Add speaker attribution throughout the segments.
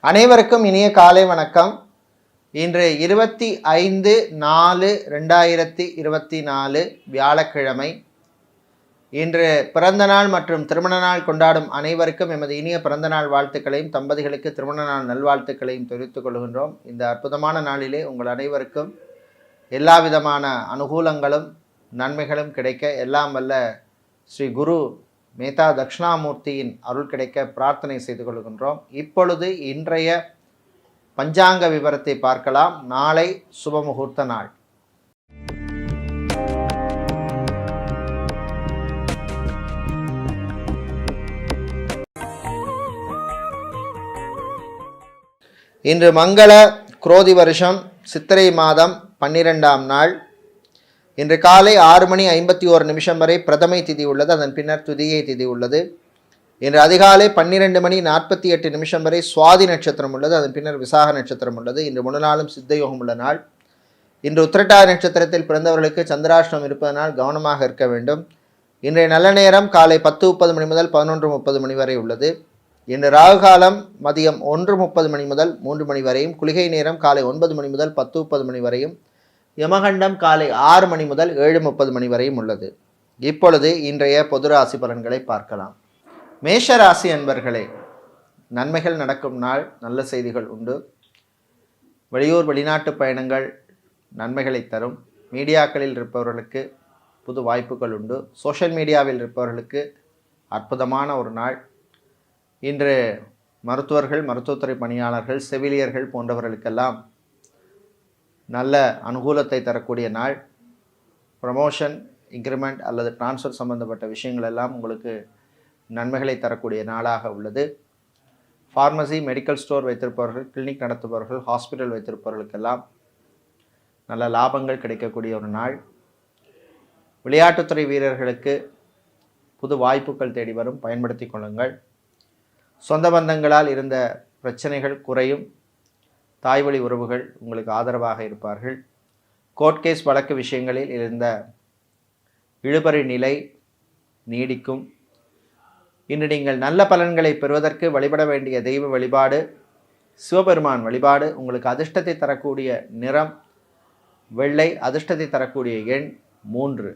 Speaker 1: அனைவருக்கும் இனிய காலை வணக்கம். இன்று 25/4/2024 வியாழக்கிழமை. இன்று பிறந்த நாள் மற்றும் திருமண நாள் கொண்டாடும் அனைவருக்கும் எமது இனிய பிறந்த நாள் வாழ்த்துக்களையும் தம்பதிகளுக்கு திருமண நாள் நல்வாழ்த்துக்களையும் தெரிவித்துக் கொள்கின்றோம். இந்த அற்புதமான நாளிலே உங்கள் அனைவருக்கும் எல்லா விதமான அனுகூலங்களும் நன்மைகளும் கிடைக்க எல்லாம் வல்ல ஸ்ரீ குரு மேதா தட்சிணாமூர்த்தியின் அருள் கிடைக்க பிரார்த்தனை செய்து கொள்கின்றோம். இப்பொழுது இன்றைய பஞ்சாங்க விவரத்தை பார்க்கலாம். நாளை சுபமுகூர்த்த நாள். இன்று மங்கள குரோதி வருஷம் சித்திரை மாதம் 12ஆம் நாள். இன்று காலை 6:51 வரை பிரதமை திதி உள்ளது. அதன் பின்னர் துதியை திதி உள்ளது. இன்று அதிகாலை 12:48 வரை சுவாதி நட்சத்திரம் உள்ளது. அதன் பின்னர் விசாக நட்சத்திரம் உள்ளது. இன்று முழு நாளும் சித்தயோகம் உள்ள நாள். இன்று உத்திரட்டாதி நட்சத்திரத்தில் பிறந்தவர்களுக்கு சந்திராஷ்டமம் இருப்பதனால் கவனமாக இருக்க வேண்டும். இன்றைய நல்ல நேரம் காலை 10:30 முதல் 11:30 வரை உள்ளது. இன்று ராகு காலம் மதியம் 1:30 முதல் 3 வரையும், குளிகை நேரம் காலை 9 முதல் 10:30 வரையும், யமகண்டம் காலை 6 முதல் 7:30 வரையும் உள்ளது. இப்பொழுது இன்றைய பொது ராசி பலன்களை பார்க்கலாம். மேஷ ராசி அன்பர்களே, நன்மைகள் நடக்கும் நாள். நல்ல செய்திகள் உண்டு. வெளியூர் வெளிநாட்டு பயணங்கள் நன்மைகளை தரும். மீடியாக்களில் இருப்பவர்களுக்கு புது வாய்ப்புகள் உண்டு. சோஷியல் மீடியாவில் இருப்பவர்களுக்கு அற்புதமான ஒரு நாள். இன்று மருத்துவர்கள், மருத்துவத்துறை பணியாளர்கள், செவிலியர்கள் போன்றவர்களுக்கெல்லாம் நல்ல அனுகூலத்தை தரக்கூடிய நாள். ப்ரமோஷன், இன்க்ரிமெண்ட் அல்லது டிரான்ஸ்ஃபர் சம்பந்தப்பட்ட விஷயங்கள் எல்லாம் உங்களுக்கு நன்மைகளை தரக்கூடிய நாளாக உள்ளது. ஃபார்மசி, மெடிக்கல் ஸ்டோர் வைத்திருப்பவர்கள், கிளினிக் நடத்துபவர்கள், ஹாஸ்பிட்டல் வைத்திருப்பவர்களுக்கெல்லாம் நல்ல லாபங்கள் கிடைக்கக்கூடிய ஒரு நாள். விளையாட்டுத்துறை வீரர்களுக்கு புது வாய்ப்புகள் தேடி வரும், பயன்படுத்தி கொள்ளுங்கள். சொந்த பந்தங்களால் இருந்த பிரச்சனைகள் குறையும். தாய்வழி உறவுகள் உங்களுக்கு ஆதரவாக இருப்பார்கள். கோர்ட் கேஸ் வழக்கு விஷயங்களில் இருந்த இழுபறி நிலை நீடிக்கும். இன்று நீங்கள் நல்ல பலன்களை பெறுவதற்கு வழிபட வேண்டிய தெய்வ வழிபாடு சிவபெருமான் வழிபாடு. உங்களுக்கு அதிர்ஷ்டத்தை தரக்கூடிய நிறம் வெள்ளை. அதிர்ஷ்டத்தை தரக்கூடிய எண் 3.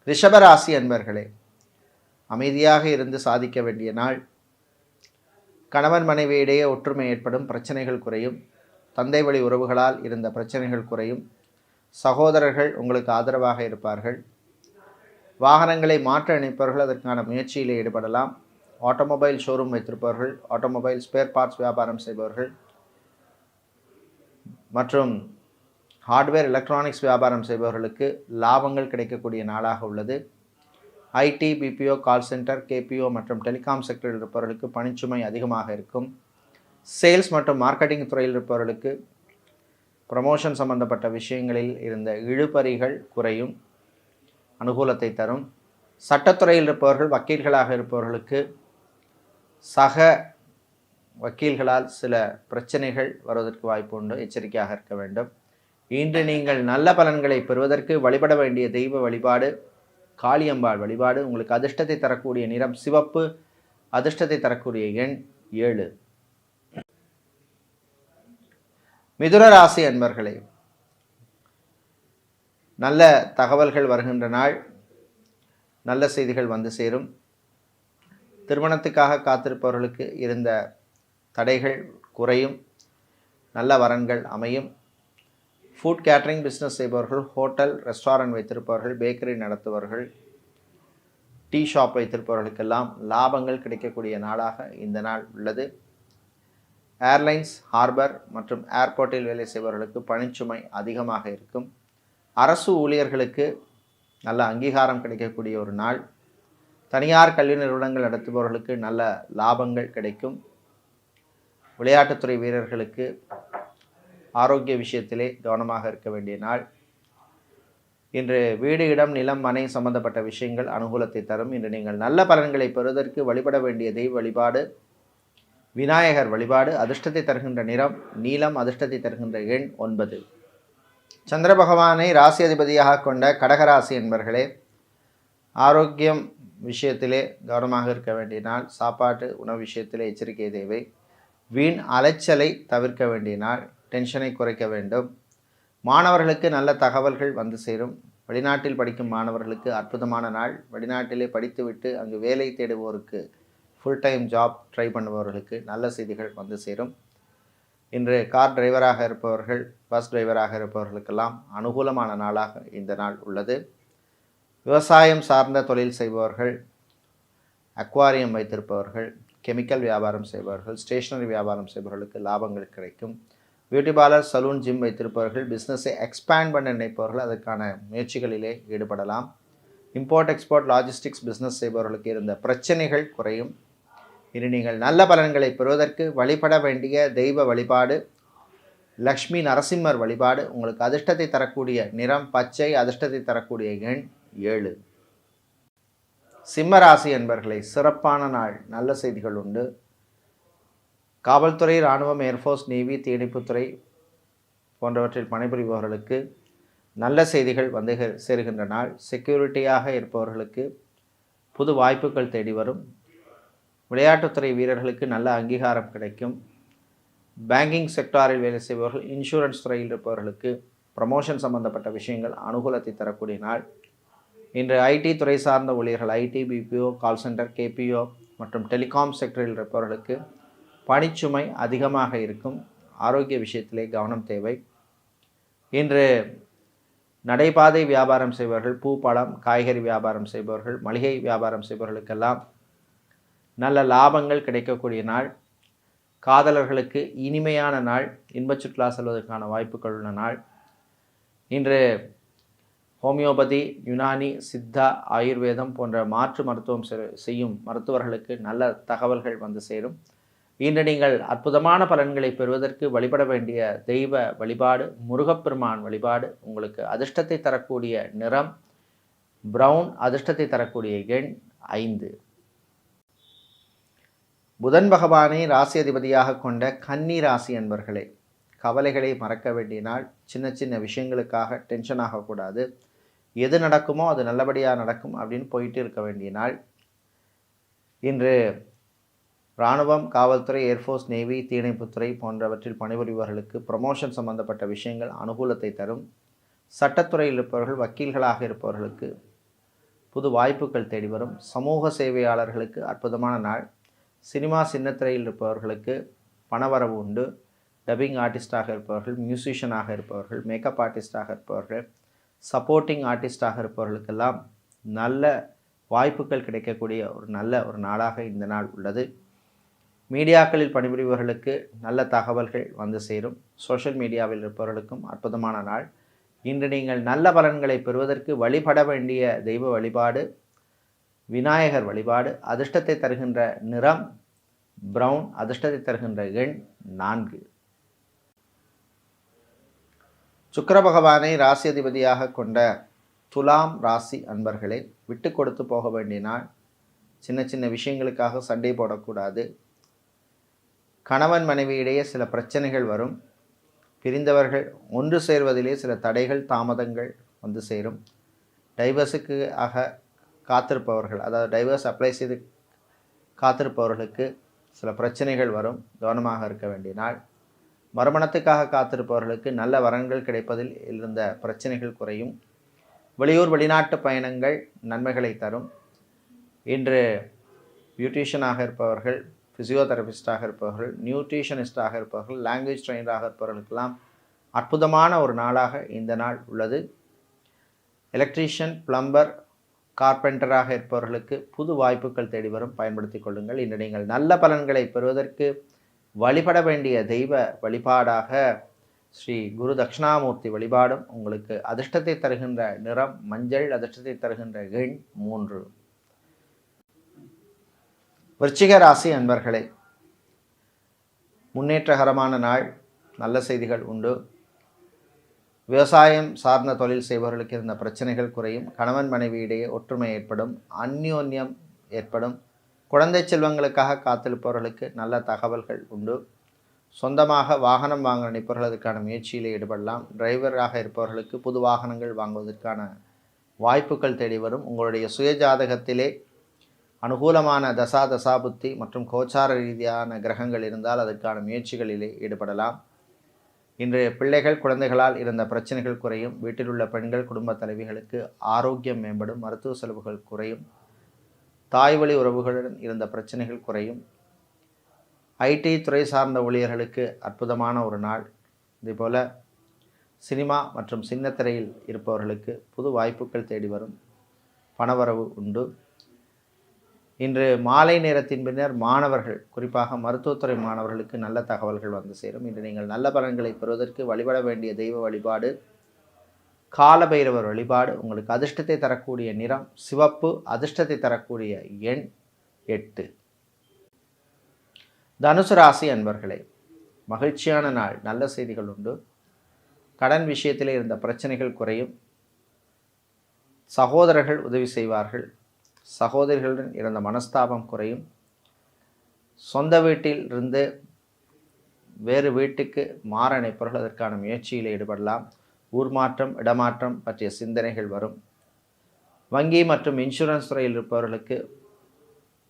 Speaker 1: ரிஷபராசி அன்பர்களே, அமைதியாக இருந்து சாதிக்க வேண்டிய நாள். கணவன் மனைவியிடையே ஒற்றுமை ஏற்படும். பிரச்சனைகள் குறையும். தந்தை வழி உறவுகளால் இருந்த பிரச்சனைகள் குறையும். சகோதரர்கள் உங்களுக்கு ஆதரவாக இருப்பார்கள். வாகனங்களை மாற்ற நினைப்பவர்கள் அதற்கான முயற்சியில் ஈடுபடலாம். ஆட்டோமொபைல் ஷோரூம் வைத்திருப்பவர்கள், ஆட்டோமொபைல் ஸ்பேர் பார்ட்ஸ் வியாபாரம் செய்பவர்கள் மற்றும் ஹார்ட்வேர் எலக்ட்ரானிக்ஸ் வியாபாரம் செய்பவர்களுக்கு லாபங்கள் கிடைக்கக்கூடிய நாளாக உள்ளது. ID, BPO, call centre, KPO மற்றும் டெலிகாம் செக்டரில் இருப்பவர்களுக்கு பணிச்சுமை அதிகமாக இருக்கும். சேல்ஸ் மற்றும் மார்க்கெட்டிங் துறையில் இருப்பவர்களுக்கு ப்ரமோஷன் சம்பந்தப்பட்ட விஷயங்களில் இருந்த இழுபறிகள் குறையும், அனுகூலத்தை தரும். சட்டத்துறையில் இருப்பவர்கள், வக்கீல்களாக இருப்பவர்களுக்கு சக வக்கீல்களால் சில பிரச்சனைகள் வருவதற்கு வாய்ப்பு உண்டு. எச்சரிக்கையாக இருக்க வேண்டும். இன்று நீங்கள் நல்ல பலன்களை பெறுவதற்கு வழிபட வேண்டிய தெய்வ வழிபாடு காளியம்பாள் வழிபாடு. உங்களுக்கு அதிர்ஷ்டத்தை தரக்கூடிய நிறம் சிவப்பு. அதிர்ஷ்டத்தை தரக்கூடிய எண் 7. மிதுன ராசி அன்பர்களே, நல்ல தகவல்கள் வருகின்ற நாள். நல்ல செய்திகள் வந்து சேரும். திருமணத்துக்காக காத்திருப்பவர்களுக்கு இருந்த தடைகள் குறையும். நல்ல வரன்கள் அமையும். ஃபுட் கேட்டரிங் பிஸ்னஸ் செய்பவர்கள், ஹோட்டல் ரெஸ்டாரண்ட் வைத்திருப்பவர்கள், பேக்கரி நடத்துபவர்கள், டீ ஷாப் வைத்திருப்பவர்களுக்கெல்லாம் லாபங்கள் கிடைக்கக்கூடிய நாளாக இந்த நாள் உள்ளது. ஏர்லைன்ஸ், ஹார்பர் மற்றும் ஏர்போர்ட்டில் வேலை செய்பவர்களுக்கு பணிச்சுமை அதிகமாக இருக்கும். அரசு ஊழியர்களுக்கு நல்ல அங்கீகாரம் கிடைக்கக்கூடிய ஒரு நாள். தனியார் கல்வி நிறுவனங்கள் நடத்துபவர்களுக்கு நல்ல லாபங்கள் கிடைக்கும். விளையாட்டுத்துறை வீரர்களுக்கு ஆரோக்கிய விஷயத்திலே கவனமாக இருக்க வேண்டிய நாள். இன்று வீடு, இடம், நிலம், மனை சம்பந்தப்பட்ட விஷயங்கள் அனுகூலத்தை தரும். இன்று நீங்கள் நல்ல பலன்களை பெறுவதற்கு வழிபட வேண்டிய தெய்வ வழிபாடு விநாயகர் வழிபாடு. அதிர்ஷ்டத்தை தருகின்ற நிறம் நீலம். அதிர்ஷ்டத்தை தருகின்ற எண் 9. சந்திர பகவானை ராசி அதிபதியாக கொண்ட கடகராசி என்பர்களே, ஆரோக்கியம் விஷயத்திலே கவனமாக இருக்க வேண்டிய நாள். சாப்பாட்டு உணவு விஷயத்திலே எச்சரிக்கை தேவை. வீண் அலைச்சலை தவிர்க்க வேண்டிய நாள். டென்ஷனை குறைக்க வேண்டும். மாணவர்களுக்கு நல்ல தகவல்கள் வந்து சேரும். வெளிநாட்டில் படிக்கும் மாணவர்களுக்கு அற்புதமான நாள். வெளிநாட்டிலே படித்துவிட்டு அங்கு வேலை தேடுவோருக்கு, ஃபுல் டைம் ஜாப் ட்ரை பண்ணுபவர்களுக்கு நல்ல செய்திகள் வந்து சேரும். இன்று கார் டிரைவராக இருப்பவர்கள், பஸ் டிரைவராக இருப்பவர்களுக்கெல்லாம் அனுகூலமான நாளாக இந்த நாள் உள்ளது. விவசாயம் சார்ந்த தொழில் செய்பவர்கள், அக்வாரியம் வைத்திருப்பவர்கள், கெமிக்கல் வியாபாரம் செய்பவர்கள், ஸ்டேஷனரி வியாபாரம் செய்பவர்களுக்கு லாபங்கள் கிடைக்கும். பியூட்டி பார்லர், சலூன், ஜிம் வைத்திருப்பவர்கள், பிஸ்னஸை எக்ஸ்பேண்ட் பண்ண நினைப்பவர்கள் அதற்கான முயற்சிகளிலே ஈடுபடலாம். இம்போர்ட் எக்ஸ்போர்ட் லாஜிஸ்டிக்ஸ் பிஸ்னஸ் செய்பவர்களுக்கு இருந்த பிரச்சனைகள் குறையும். இனி நீங்கள் நல்ல பலன்களை பெறுவதற்கு வழிபட வேண்டிய தெய்வ வழிபாடு லக்ஷ்மி நரசிம்மர் வழிபாடு. உங்களுக்கு அதிர்ஷ்டத்தை தரக்கூடிய நிறம் பச்சை, அதிர்ஷ்டத்தை தரக்கூடிய எண் 7. சிம்ம ராசி என்பர்களை சிறப்பான நாள். நல்ல செய்திகள் உண்டு. காவல்துறை, இராணுவம், ஏர்ஃபோர்ஸ், நேவி, தீயணைப்புத்துறை போன்றவற்றில் பணிபுரிபவர்களுக்கு நல்ல செய்திகள் வந்து சேருகின்ற நாள். செக்யூரிட்டியாக இருப்பவர்களுக்கு புது வாய்ப்புகள் தேடி வரும். விளையாட்டுத்துறை வீரர்களுக்கு நல்ல அங்கீகாரம் கிடைக்கும். பேங்கிங் செக்டாரில் வேலை செய்பவர்கள், இன்சூரன்ஸ் துறையில் இருப்பவர்களுக்கு ப்ரமோஷன் சம்பந்தப்பட்ட விஷயங்கள் அனுகூலத்தை தரக்கூடிய நாள். இன்று ஐடி துறை சார்ந்த ஊழியர்கள், ID, BPO, call centre, KPO மற்றும் டெலிகாம் செக்டரில் இருப்பவர்களுக்கு பணிச்சுமை அதிகமாக இருக்கும். ஆரோக்கிய விஷயத்திலே கவனம் தேவை. இன்று நடைபாதை வியாபாரம் செய்பவர்கள், பூ, பழம், காய்கறி வியாபாரம் செய்பவர்கள், மளிகை வியாபாரம் செய்பவர்களுக்கெல்லாம் நல்ல லாபங்கள் கிடைக்கக்கூடிய நாள். காதலர்களுக்கு இனிமையான நாள். இன்பச் சுற்றுலா செல்வதற்கான வாய்ப்புகள் உள்ள நாள். இன்று ஹோமியோபதி, யுனானி, சித்தா, ஆயுர்வேதம் போன்ற மாற்று மருத்துவம் செய்யும் மருத்துவர்களுக்கு நல்ல தகவல்கள் வந்து சேரும். இன்று நீங்கள் அற்புதமான பலன்களை பெறுவதற்கு வழிபட வேண்டிய தெய்வ வழிபாடு முருகப்பெருமான் வழிபாடு. உங்களுக்கு அதிர்ஷ்டத்தை தரக்கூடிய நிறம் பிரவுன், அதிர்ஷ்டத்தை தரக்கூடிய எண் 5. புதன் பகவானை ராசி அதிபதியாக கொண்ட கன்னி ராசி என்பர்களே, கவலைகளை மறக்க வேண்டிய நாள். சின்ன சின்ன விஷயங்களுக்காக டென்ஷன் ஆகக்கூடாது. எது நடக்குமோ அது நல்லபடியாக நடக்கும் அப்படின்னு போயிட்டு இருக்க வேண்டிய நாள். இன்று இராணுவம், காவல்துறை, ஏர்ஃபோர்ஸ், நேவி, தீயணைப்புத்துறை போன்றவற்றில் பணிபுரிபவர்களுக்கு ப்ரமோஷன் சம்பந்தப்பட்ட விஷயங்கள் அனுகூலத்தை தரும். சட்டத்துறையில் இருப்பவர்கள், வக்கீல்களாக இருப்பவர்களுக்கு புது வாய்ப்புகள் தேடி வரும். சமூக சேவையாளர்களுக்கு அற்புதமான நாள். சினிமா சின்னத்திரையில் இருப்பவர்களுக்கு பணவரவு உண்டு. டப்பிங் ஆர்டிஸ்டாக இருப்பவர்கள், மியூசிஷியனாக இருப்பவர்கள், மேக்கப் ஆர்டிஸ்டாக இருப்பவர்கள், சப்போர்ட்டிங் ஆர்டிஸ்டாக இருப்பவர்களுக்கெல்லாம் நல்ல வாய்ப்புகள் கிடைக்கக்கூடிய ஒரு நாளாக இந்த நாள் உள்ளது. மீடியாக்களில் பணிபுரிபவர்களுக்கு நல்ல தகவல்கள் வந்து சேரும். சோஷியல் மீடியாவில் இருப்பவர்களுக்கும் அற்புதமான நாள். இன்று நீங்கள் நல்ல பலன்களை பெறுவதற்கு வழிபட வேண்டிய தெய்வ வழிபாடு விநாயகர் வழிபாடு. அதிர்ஷ்டத்தை தருகின்ற நிறம் பிரவுன், அதிர்ஷ்டத்தை தருகின்ற எண் 4. சுக்கிர பகவானை ராசி அதிபதியாக கொண்ட துலாம் ராசி அன்பர்களே, விட்டு கொடுத்து போக வேண்டிய நாள். சின்ன சின்ன விஷயங்களுக்காக சண்டை போடக்கூடாது. கணவன் மனைவியிடையே சில பிரச்சனைகள் வரும். பிரிந்தவர்கள் ஒன்று சேர்வதிலே சில தடைகள், தாமதங்கள் வந்து சேரும். டைவர்ஸுக்கு காத்திருப்பவர்கள், அதாவது டைவர்ஸ் அப்ளை செய்து காத்திருப்பவர்களுக்கு சில பிரச்சனைகள் வரும். கவனமாக இருக்க வேண்டிய நாள். மறுமணத்துக்காக காத்திருப்பவர்களுக்கு நல்ல வரன்கள் கிடைப்பதில் இருந்த பிரச்சனைகள் குறையும். வெளியூர், வெளிநாட்டு பயணங்கள் நன்மைகளை தரும். இன்று பியூட்டிஷியனாக இருப்பவர்கள், ஃபிசியோதெரபிஸ்டாக இருப்பவர்கள், நியூட்ரிஷனிஸ்டாக இருப்பவர்கள், லாங்குவேஜ் ட்ரெயினராக இருப்பவர்களுக்கெல்லாம் அற்புதமான ஒரு நாளாக இந்த நாள் உள்ளது. எலக்ட்ரீஷியன், பிளம்பர், கார்பெண்டராக இருப்பவர்களுக்கு புது வாய்ப்புகள் தேடி வரும். பயன்படுத்தி கொள்ளுங்கள். இன்று நீங்கள் நல்ல பலன்களை பெறுவதற்கு வழிபட வேண்டிய தெய்வ வழிபாடாக ஸ்ரீ குரு தட்சிணாமூர்த்தி வழிபாடும். உங்களுக்கு அதிர்ஷ்டத்தை தருகின்ற நிறம் மஞ்சள், அதிர்ஷ்டத்தை தருகின்ற எண் 3. விருச்சிக ராசி அன்பர்களே, முன்னேற்றகரமான நாள். நல்ல செய்திகள் உண்டு. விவசாயம் சார்ந்த தொழில் செய்பவர்களுக்கு இருந்த பிரச்சனைகள் குறையும். கணவன் மனைவியிடையே ஒற்றுமை ஏற்படும். அந்யோன்யம் ஏற்படும். குழந்தை செல்வங்களுக்காக காத்திருப்பவர்களுக்கு நல்ல தகவல்கள் உண்டு. சொந்தமாக வாகனம் வாங்க நினைப்பவர்கள் அதற்கான முயற்சியில் ஈடுபடலாம். டிரைவராக இருப்பவர்களுக்கு புது வாகனங்கள் வாங்குவதற்கான வாய்ப்புகள் தேடி வரும். உங்களுடைய சுய ஜாதகத்திலே அனுகூலமான தசாபுத்தி மற்றும் கோச்சார ரீதியான கிரகங்கள் இருந்தால் அதற்கான முயற்சிகளிலே ஈடுபடலாம். இன்று பிள்ளைகள் குழந்தைகளால் இருந்த பிரச்சனைகள் குறையும். வீட்டில் உள்ள பெண்கள் குடும்ப தலைவிகளுக்கு ஆரோக்கியம் மேம்படும். மருத்துவ செலவுகள் குறையும். தாய் வழி உறவுகளுடன் இருந்த பிரச்சனைகள் குறையும். ஐடி துறை சார்ந்த ஊழியர்களுக்கு அற்புதமான ஒரு நாள். இதேபோல் சினிமா மற்றும் சின்னத்திரையில் இருப்பவர்களுக்கு புது வாய்ப்புகள் தேடி வரும். பணவரவு உண்டு. இன்று மாலை நேரத்தின் பின்னர் மாணவர்கள், குறிப்பாக மருத்துவத்துறை மாணவர்களுக்கு நல்ல தகவல்கள் வந்து சேரும். இன்று நீங்கள் நல்ல பலன்களை பெறுவதற்கு வழிபட வேண்டிய தெய்வ வழிபாடு காலபைரவர் வழிபாடு. உங்களுக்கு அதிர்ஷ்டத்தை தரக்கூடிய நிறம் சிவப்பு. அதிர்ஷ்டத்தை தரக்கூடிய எண் 8. தனுசு ராசி அன்பர்களே, மகிழ்ச்சியான நாள். நல்ல செய்திகள் உண்டு. கடன் விஷயத்திலே இருந்த பிரச்சனைகள் குறையும். சகோதரர்கள் உதவி செய்வார்கள். சகோதரிகளுடன் இருந்த மனஸ்தாபம் குறையும். சொந்த வீட்டில் இருந்து வேறு வீட்டுக்கு மாற நினைப்பவர்கள் அதற்கான முயற்சியில் ஈடுபடலாம். ஊர் மாற்றம், இடமாற்றம் பற்றிய சிந்தனைகள் வரும். வங்கி மற்றும் இன்சூரன்ஸ் துறையில் இருப்பவர்களுக்கு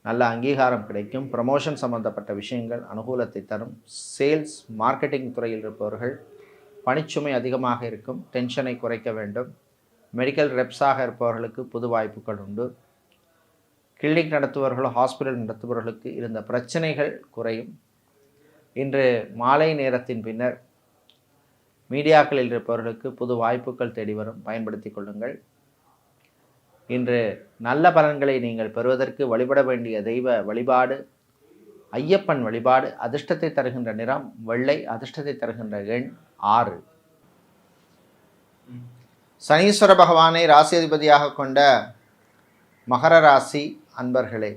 Speaker 1: நல்ல அங்கீகாரம் கிடைக்கும். ப்ரமோஷன் சம்பந்தப்பட்ட விஷயங்கள் அனுகூலத்தை தரும். சேல்ஸ் மார்க்கெட்டிங் துறையில் இருப்பவர்கள் பணிச்சுமை அதிகமாக இருக்கும். டென்ஷனை குறைக்க வேண்டும். மெடிக்கல் ரெப்ஸாக இருப்பவர்களுக்கு புது வாய்ப்புகள் உண்டு. கிளினிக் நடத்துபவர்கள், ஹாஸ்பிட்டல் நடத்துபவர்களுக்கு இருந்த பிரச்சனைகள் குறையும். இன்று மாலை நேரத்தின் பின்னர் மீடியாக்களில் இருப்பவர்களுக்கு புது வாய்ப்புகள் தேடி வரும். பயன்படுத்தி கொள்ளுங்கள். இன்று நல்ல பலன்களை நீங்கள் பெறுவதற்கு வழிபட வேண்டிய தெய்வ வழிபாடு ஐயப்பன் வழிபாடு. அதிர்ஷ்டத்தை தருகின்ற நிறம் வெள்ளை. அதிர்ஷ்டத்தை தருகின்ற எண் 6. சனீஸ்வர பகவானை ராசி அதிபதியாக கொண்ட மகர ராசி அன்பர்களே,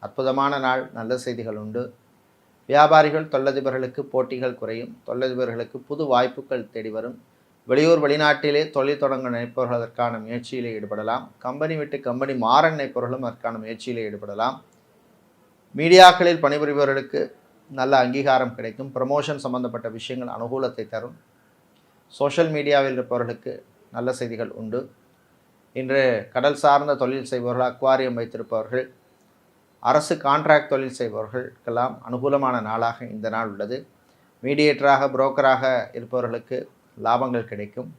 Speaker 1: அற்புதமான நாள். நல்ல செய்திகள் உண்டு. வியாபாரிகள், தொழிலதிபர்களுக்கு போட்டிகள் குறையும். தொழிலதிபர்களுக்கு புது வாய்ப்புகள் தேடி வரும். வெளியூர் வெளிநாட்டிலே தொழில் தொடங்க நினைப்பவர்கள் அதற்கான முயற்சியில் ஈடுபடலாம். கம்பெனி விட்டு கம்பெனி மாற நினைப்பவர்களும் அதற்கான முயற்சியில் ஈடுபடலாம். மீடியாக்களில் பணிபுரிபவர்களுக்கு நல்ல அங்கீகாரம் கிடைக்கும். ப்ரமோஷன் சம்பந்தப்பட்ட விஷயங்கள் அனுகூலத்தை தரும். சோஷியல் மீடியாவில் இருப்பவர்களுக்கு நல்ல செய்திகள் உண்டு. இன்று கடல் சார்ந்த தொழில் செய்பவர்கள், அக்வாரியம் வைத்திருப்பவர்கள், அரசு கான்ட்ராக்ட் தொழில் செய்பவர்களுக்கெல்லாம் அனுகூலமான நாளாக இந்த நாள் உள்ளது. மீடியேட்டராக, புரோக்கராக இருப்பவர்களுக்கு லாபங்கள் கிடைக்கும்.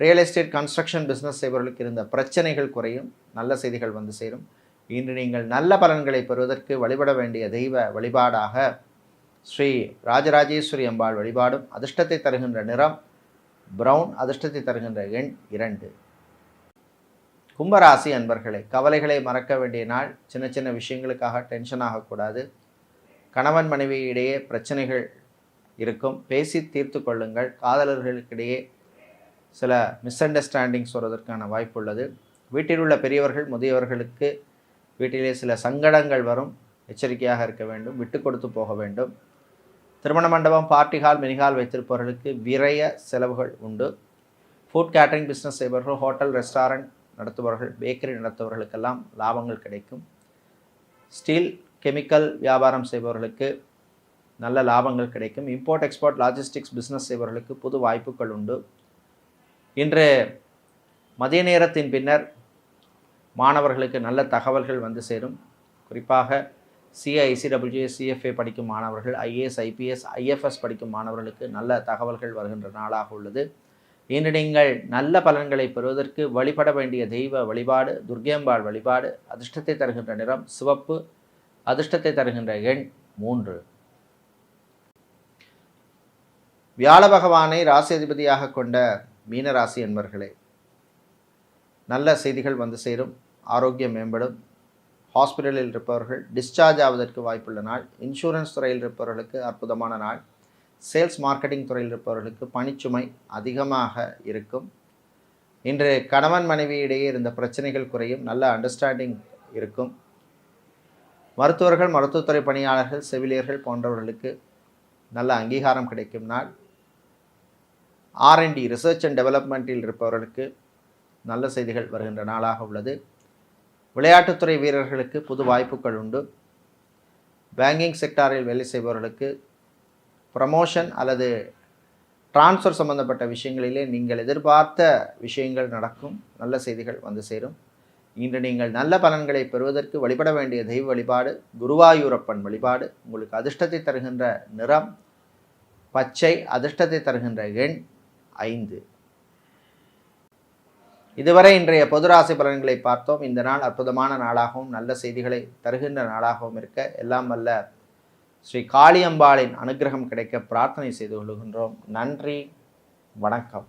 Speaker 1: ரியல் எஸ்டேட், கன்ஸ்ட்ரக்ஷன் பிஸ்னஸ் செய்பவர்களுக்கு இருந்த பிரச்சனைகள் குறையும். நல்ல செய்திகள் வந்து சேரும். இன்று நீங்கள் நல்ல பலன்களை பெறுவதற்கு வழிபட வேண்டிய தெய்வ வழிபாடாக ஸ்ரீ ராஜராஜேஸ்வரி அம்பாள் வழிபாடும். அதிர்ஷ்டத்தை தருகின்ற நிறம் பிரவுன். அதிர்ஷ்டத்தை தருகின்ற எண் 2. கும்பராசி அன்பர்களே, கவலைகளை மறக்க வேண்டிய நாள். சின்ன சின்ன விஷயங்களுக்காக டென்ஷன் ஆகக்கூடாது. கணவன் மனைவி இடையே பிரச்சனைகள் இருக்கும். பேசி தீர்த்து கொள்ளுங்கள். காதலர்களுக்கிடையே சில மிஸ் அண்டர்ஸ்டாண்டிங்ஸ் வருவதற்கான வாய்ப்பு உள்ளது. வீட்டில் உள்ள பெரியவர்கள், முதியவர்களுக்கு வீட்டிலே சில சங்கடங்கள் வரும். எச்சரிக்கையாக இருக்க வேண்டும். விட்டு கொடுத்து போக வேண்டும். திருமண மண்டபம், பார்ட்டி ஹால், மினிஹால் வைத்திருப்பவர்களுக்கு விரய செலவுகள் உண்டு. ஃபுட் கேட்டரிங் பிஸ்னஸ் செய்பவர்கள், ஹோட்டல் ரெஸ்டாரண்ட் நடத்துபவர்கள், பேக்கரி நடத்துபவர்களுக்கெல்லாம் லாபங்கள் கிடைக்கும். ஸ்டீல் கெமிக்கல் வியாபாரம் செய்பவர்களுக்கு நல்ல லாபங்கள் கிடைக்கும். இம்போர்ட் எக்ஸ்போர்ட் லாஜிஸ்டிக்ஸ் பிஸ்னஸ் செய்பவர்களுக்கு புது வாய்ப்புகள் உண்டு. இன்று மதிய நேரத்தின் பின்னர் மாணவர்களுக்கு நல்ல தகவல்கள் வந்து சேரும். குறிப்பாக CICWA, CFA படிக்கும் மாணவர்கள், IAS, IPS, IFS படிக்கும் மாணவர்களுக்கு நல்ல தகவல்கள் வருகின்ற நாளாக உள்ளது. இன்று நீங்கள் நல்ல பலன்களை பெறுவதற்கு வழிபட வேண்டிய தெய்வ வழிபாடு துர்க்கையம்பாள் வழிபாடு. அதிர்ஷ்டத்தை தருகின்ற நிறம் சிவப்பு. அதிர்ஷ்டத்தை தருகின்ற எண் 3. வியாழ பகவானை ராசி அதிபதியாக கொண்ட மீனராசி என்பர்களே, நல்ல செய்திகள் வந்து சேரும். ஆரோக்கியம் மேம்படும். ஹாஸ்பிட்டலில் இருப்பவர்கள் டிஸ்சார்ஜ் ஆவதற்கு வாய்ப்புள்ள நாள். இன்சூரன்ஸ் துறையில் இருப்பவர்களுக்கு அற்புதமான நாள். சேல்ஸ் மார்க்கெட்டிங் துறையில் இருப்பவர்களுக்கு பணிச்சுமை அதிகமாக இருக்கும். இன்று கணவன் மனைவி இடையே இருந்த பிரச்சனைகள் குறையும். நல்ல அண்டர்ஸ்டாண்டிங் இருக்கும். மருத்துவர்கள், மருத்துவத்துறை பணியாளர்கள், செவிலியர்கள் போன்றவர்களுக்கு நல்ல அங்கீகாரம் கிடைக்கும் நாள். R&D ரிசர்ச் அண்ட் டெவலப்மெண்ட்டில் இருப்பவர்களுக்கு நல்ல செய்திகள் வருகின்ற நாளாக உள்ளது. விளையாட்டுத்துறை வீரர்களுக்கு புது வாய்ப்புகள் உண்டு. பேங்கிங் செக்டாரில் வேலை செய்பவர்களுக்கு ப்ரமோஷன் அல்லது டிரான்ஸ்ஃபர் சம்பந்தப்பட்ட விஷயங்களிலே நீங்கள் எதிர்பார்த்த விஷயங்கள் நடக்கும். நல்ல செய்திகள் வந்து சேரும். இன்று நீங்கள் நல்ல பலன்களை பெறுவதற்கு வழிபட வேண்டிய தெய்வ வழிபாடு குருவாயூரப்பன் வழிபாடு. உங்களுக்கு அதிர்ஷ்டத்தை தருகின்ற நிறம் பச்சை, அதிர்ஷ்டத்தை தருகின்ற எண் 5. இதுவரை இன்றைய பொதுராசி பலன்களை பார்த்தோம். இந்த நாள் அற்புதமான நாளாகவும் நல்ல செய்திகளை தருகின்ற நாளாகவும் இருக்க எல்லாம் வல்ல ஸ்ரீ காளியம்பாளின் அனுகிரகம் கிடைக்க பிரார்த்தனை செய்து கொள்கின்றோம். நன்றி, வணக்கம்.